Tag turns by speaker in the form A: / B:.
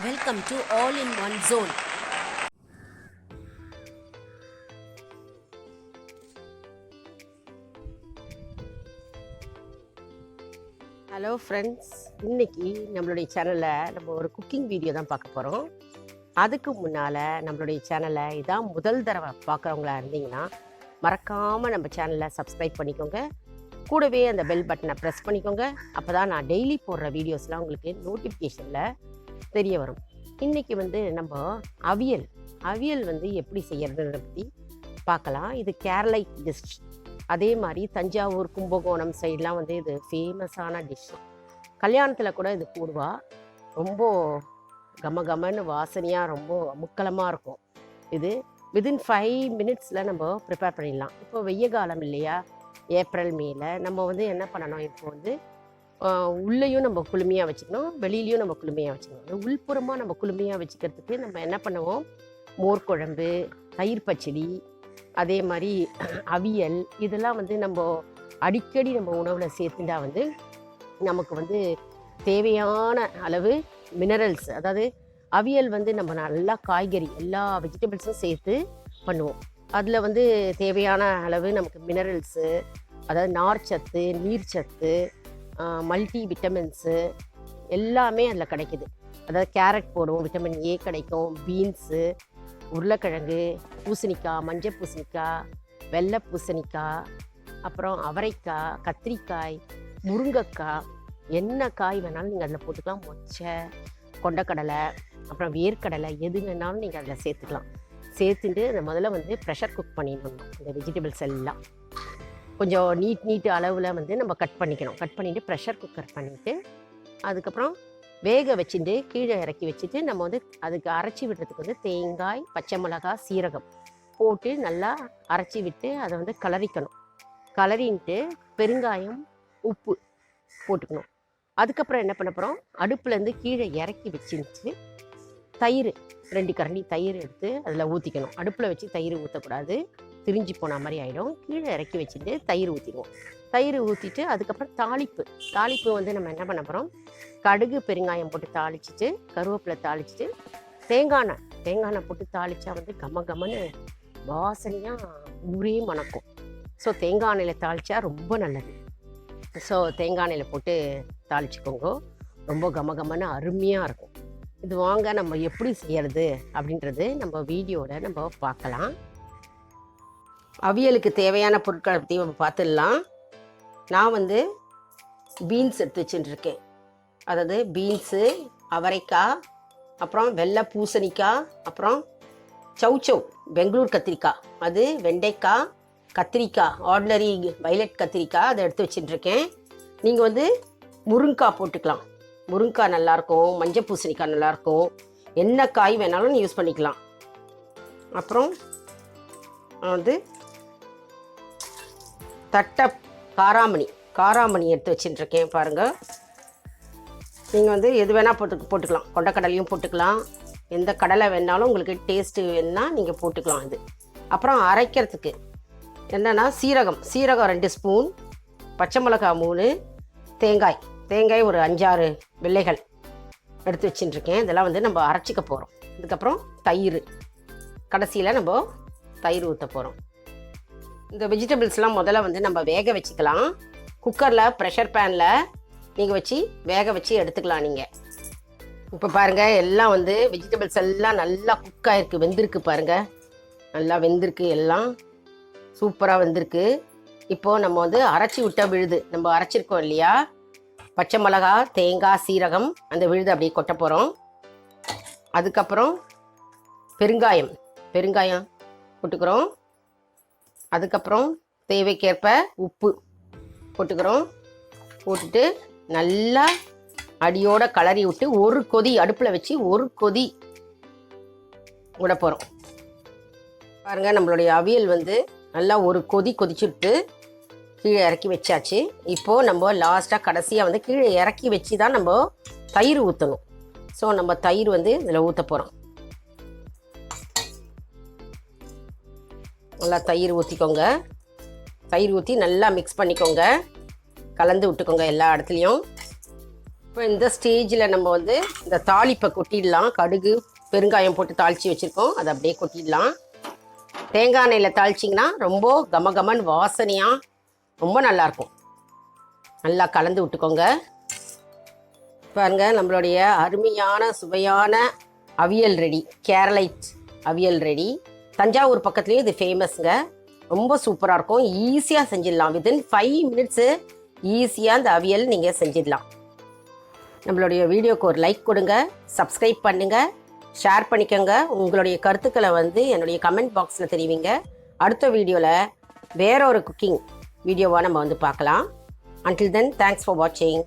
A: Welcome to All in One Zone.
B: Hello friends, இன்னைக்கு நம்மளுடைய சேனலில் நம்ம ஒரு குக்கிங் வீடியோ தான் பார்க்க போகிறோம். அதுக்கு முன்னால் நம்மளுடைய சேனலை இதான் முதல் தடவை பார்க்குறவங்களா இருந்தீங்கன்னா மறக்காமல் நம்ம சேனலை சப்ஸ்கிரைப் பண்ணிக்கோங்க. கூடவே அந்த பெல் பட்டனை ப்ரெஸ் பண்ணிக்கோங்க. அப்போ தான் நான் டெய்லி போடுற வீடியோஸ்லாம் உங்களுக்கு நோட்டிஃபிகேஷனில் தெரிய வரும். இன்றைக்கி நம்ம அவியல் எப்படி செய்யறதுன்றதை பற்றி பார்க்கலாம். இது கேரளை டிஷ். அதே மாதிரி தஞ்சாவூர், கும்பகோணம் சைட்லாம் இது ஃபேமஸான டிஷ். கல்யாணத்தில் கூட இது போடுவா. ரொம்ப கமகமன்னு வாசனையாக ரொம்ப முக்கலமாக இருக்கும். இது வித்தின் 5 minutesல நம்ம ப்ரிப்பேர் பண்ணிடலாம். இப்போ வெய்ய காலம் இல்லையா, ஏப்ரல் மேல நம்ம என்ன பண்ணணும், இப்போ உள்ளேயும் நம்ம குளுமையாக வச்சுக்கணும், வெளியிலையும் நம்ம குளுமையாக வச்சுக்கணும். உள்புறமாக நம்ம குளுமையாக வச்சுக்கிறதுக்கு நம்ம என்ன பண்ணுவோம், மோர் குழம்பு, தயிர் பச்சடி, அதே மாதிரி அவியல், இதெல்லாம் நம்ம அடிக்கடி நம்ம உணவில் சேர்த்துட்டா நமக்கு தேவையான அளவு மினரல்ஸ், அதாவது அவியல் நம்ம நல்லா காய்கறி எல்லா வெஜிடபிள்ஸும் சேர்த்து பண்ணுவோம். அதில் தேவையான அளவு நமக்கு மினரல்ஸு, அதாவது நார்ச்சத்து, நீர்ச்சத்து, மல்டி விட்டமின்ஸு எல்லாமே அதில் கிடைக்குது. அதாவது கேரட் போடுவோம், விட்டமின் ஏ கிடைக்கும், பீன்ஸு, உருளைக்கிழங்கு, பூசணிக்காய், மஞ்சள் பூசணிக்காய், வெள்ளை பூசணிக்காய், அப்புறம் அவரைக்காய், கத்திரிக்காய், முருங்கைக்காய், என்ன காய் வேணாலும் நீங்கள் அதில் போட்டுக்கலாம். மொச்சை, கொண்டக்கடலை, அப்புறம் வேர்க்கடலை, எது வேணாலும் நீங்கள் அதில் சேர்த்துக்கலாம். சேர்த்துட்டு அந்த முதல்ல ப்ரெஷர் குக் பண்ணிடணும். இந்த வெஜிடபிள்ஸ் எல்லாம் கொஞ்சம் நீட் அளவில் நம்ம கட் பண்ணிக்கணும். கட் பண்ணிவிட்டு ப்ரெஷர் குக்கர் பண்ணிவிட்டு அதுக்கப்புறம் வேக வச்சுட்டு கீழே இறக்கி வச்சுட்டு நம்ம அதுக்கு அரைச்சி விடுறதுக்கு தேங்காய், பச்சை மிளகாய், சீரகம் போட்டு நல்லா அரைச்சி விட்டு அதை கலரிக்கணும். கலரின்ட்டு பெருங்காயம், உப்பு போட்டுக்கணும். அதுக்கப்புறம் என்ன பண்ண போகிறோம், அடுப்புலேருந்து கீழே இறக்கி வச்சுட்டு தயிர் 2 கரண்டி தயிர் எடுத்து அதில் ஊற்றிக்கணும். அடுப்பில் வச்சு தயிர் ஊற்றக்கூடாது, திரிஞ்சு போன மாதிரி ஆகிடும். கீழே இறக்கி வச்சுட்டு தயிர் ஊற்றிடுவோம். தயிர் ஊற்றிட்டு அதுக்கப்புறம் தாளிப்பு நம்ம என்ன பண்ண போகிறோம், கடுகு, பெருங்காயம் போட்டு தாளிச்சிட்டு, கருவேப்பிலை தாளிச்சிட்டு, தேங்காய் எண்ணெய் போட்டு தாளித்தா கமன்னு வாசனையாக ஊரே மணக்கும். ஸோ தேங்காய் எண்ணெயில் தாளித்தா ரொம்ப நல்லது. ஸோ தேங்காய் எண்ணெயில் போட்டு தாளிச்சிக்கோங்க, ரொம்ப கமகமன்னு அருமையாக இருக்கும். இது வாங்க நம்ம எப்படி செய்யறது அப்படின்றது நம்ம வீடியோவில் நம்ம பார்க்கலாம். அவியலுக்கு தேவையான பொருட்களை பற்றி நம்ம பார்த்துடலாம். நான் பீன்ஸ் எடுத்து வச்சுட்டுருக்கேன். அதாவது பீன்ஸு, அவரைக்காய், அப்புறம் வெள்ளை பூசணிக்காய், அப்புறம் சௌச்சௌ, பெங்களூர் கத்திரிக்காய், அது வெண்டைக்காய், கத்திரிக்காய், ஆர்டினரி வைலட் கத்திரிக்காய், அதை எடுத்து வச்சுட்டுருக்கேன். நீங்கள் முருங்காய் போட்டுக்கலாம். முருங்காய் நல்லாயிருக்கும், மஞ்சள் பூசணிக்காய் நல்லாயிருக்கும், என்ன காய் வேணாலும் யூஸ் பண்ணிக்கலாம். அப்புறம் தட்டை காராமணி எடுத்து வச்சுட்டுருக்கேன் பாருங்கள். நீங்கள் எது வேணால் போட்டுக்கலாம். கொண்டக்கடலையும் போட்டுக்கலாம், எந்த கடலை வேணாலும் உங்களுக்கு டேஸ்ட்டு வேணுன்னா நீங்கள் போட்டுக்கலாம். இது அப்புறம் அரைக்கிறதுக்கு என்னென்னா சீரகம் 2 ஸ்பூன், பச்சை மிளகாய் 3, தேங்காய் ஒரு 5-6 வெள்ளைகள் எடுத்து வச்சுட்டுருக்கேன். இதெல்லாம் நம்ம அரைச்சிக்க போகிறோம். இதுக்கப்புறம் தயிர், கடைசியில் நம்ம தயிர் ஊற்ற போகிறோம். இந்த வெஜிடபிள்ஸ்லாம் முதல்ல நம்ம வேக வச்சுக்கலாம். குக்கரில், ப்ரெஷர் பேனில் நீங்கள் வச்சு வேக வச்சு எடுத்துக்கலாம். நீங்கள் இப்போ பாருங்கள், எல்லாம் வெஜிடபிள்ஸ் எல்லாம் நல்லா குக் ஆகிருக்கு, வெந்திருக்கு பாருங்கள், நல்லா வெந்திருக்கு, எல்லாம் சூப்பராக வெந்திருக்கு. இப்போது நம்ம அரைச்சி விட்ட விழுது நம்ம அரைச்சிருக்கோம் இல்லையா, பச்சை மிளகா, தேங்காய், சீரகம், அந்த விழுது அப்படியே கொட்ட போகிறோம். அதுக்கப்புறம் பெருங்காயம் போட்டுக்கிறோம். அதுக்கப்புறம் தேவைக்கேற்ப உப்பு போட்டுக்கிறோம். போட்டுட்டு நல்லா அடியோட கலரி விட்டு ஒரு கொதி அடுப்பில் வச்சு ஒரு கொதி விட போகிறோம். பாருங்கள், நம்மளுடைய அவியல் நல்லா ஒரு கொதி கொதிச்சுட்டு கீழே இறக்கி வச்சாச்சு. இப்போது நம்ம லாஸ்ட்டாக கடைசியாக கீழே இறக்கி வச்சு தான் நம்ம தயிர் ஊற்றணும். ஸோ நம்ம தயிர் இதில் ஊற்ற போகிறோம். நல்லா தயிர் ஊற்றிக்கோங்க. தயிர் ஊற்றி நல்லா மிக்ஸ் பண்ணிக்கோங்க, கலந்து விட்டுக்கோங்க எல்லா இடத்துலையும். இப்போ இந்த ஸ்டேஜில் நம்ம வந்து இந்த தாளிப்பை கொட்டிடலாம். கடுகு பெருங்காயம் போட்டு தாளித்து வச்சுருக்கோம், அதை அப்படியே கொட்டிடலாம். தேங்காய் எண்ணெயில் தாளிச்சிங்கன்னா ரொம்ப கமகமன் வாசனையாக ரொம்ப நல்லாயிருக்கும். நல்லா கலந்து விட்டுக்கோங்க. பாருங்க, நம்மளுடைய அருமையான சுவையான அவியல் ரெடி. கேரளைட் அவியல் ரெடி. தஞ்சாவூர் பக்கத்துலேயும் இது ஃபேமஸ்ங்க. ரொம்ப சூப்பராக இருக்கும். ஈஸியாக செஞ்சிடலாம். வித்தின் 5 மினிட்ஸு ஈஸியாக இந்த அவியல் நீங்கள் செஞ்சிடலாம். நம்மளுடைய வீடியோக்கு ஒரு லைக் கொடுங்க, சப்ஸ்கிரைப் பண்ணுங்கள், ஷேர் பண்ணிக்கோங்க. உங்களுடைய கருத்துக்களை வந்து என்னுடைய கமெண்ட் பாக்ஸில் தெரிவிங்க. அடுத்த வீடியோவில் வேற ஒரு குக்கிங் வீடியோவாக நம்ம வந்து பார்க்கலாம். Until then, thanks for watching.